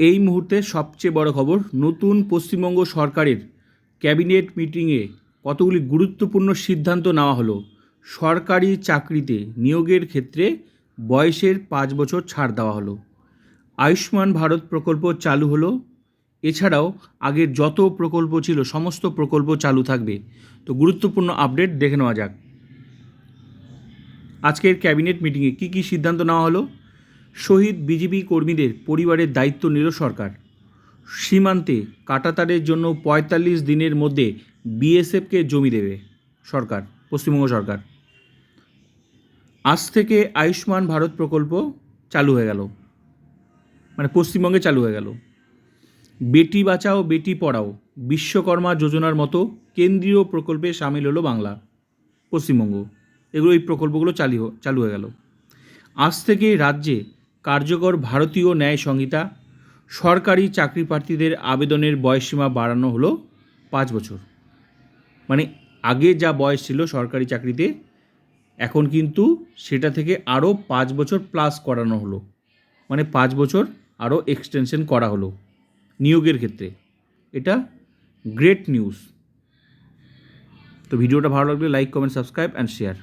এই মুহূর্তে সবচেয়ে বড় খবর, নতুন পশ্চিমবঙ্গ সরকারের ক্যাবিনেট মিটিংয়ে কতগুলি গুরুত্বপূর্ণ সিদ্ধান্ত নেওয়া হলো। সরকারি চাকরিতে নিয়োগের ক্ষেত্রে বয়সের 5 বছর ছাড় দেওয়া হলো। আয়ুষ্মান ভারত প্রকল্প চালু হলো। এছাড়াও আগের যত প্রকল্প ছিল সমস্ত প্রকল্প চালু থাকবে। তো গুরুত্বপূর্ণ আপডেট দেখে নেওয়া যাক। আজকের ক্যাবিনেট মিটিংয়ে কী কী সিদ্ধান্ত নেওয়া হলো। শহীদ বিজেপি কর্মীদের পরিবারের দায়িত্ব নিল সরকার। সীমান্তে কাঁটাতারের জন্য 45 দিনের মধ্যে বিএসএফকে জমি দেবে সরকার, পশ্চিমবঙ্গ সরকার। আজ থেকে আয়ুষ্মান ভারত প্রকল্প চালু হয়ে গেল, মানে পশ্চিমবঙ্গে চালু হয়ে গেল। বেটি বাঁচাও বেটি পড়াও বিশ্বকর্মা যোজনার মতো কেন্দ্রীয় প্রকল্পে সামিল হলো বাংলা, পশ্চিমবঙ্গ। এই প্রকল্পগুলো চালু হয়ে গেল। আজ থেকে রাজ্যে কার্যকর ভারতীয় ন্যায় সংহিতা। সরকারি চাকরি প্রার্থীদের আবেদনের বয়সসীমা বাড়ানো হলো 5 বছর। মানে আগে যা বয়স ছিল সরকারি চাকরিতে, এখন কিন্তু সেটা থেকে আরও 5 বছর প্লাস করানো হলো, মানে 5 বছর আরও এক্সটেনশন করা হলো নিয়োগের ক্ষেত্রে। এটা গ্রেট নিউজ। তো ভিডিওটা ভালো লাগলে like, comment, subscribe and share.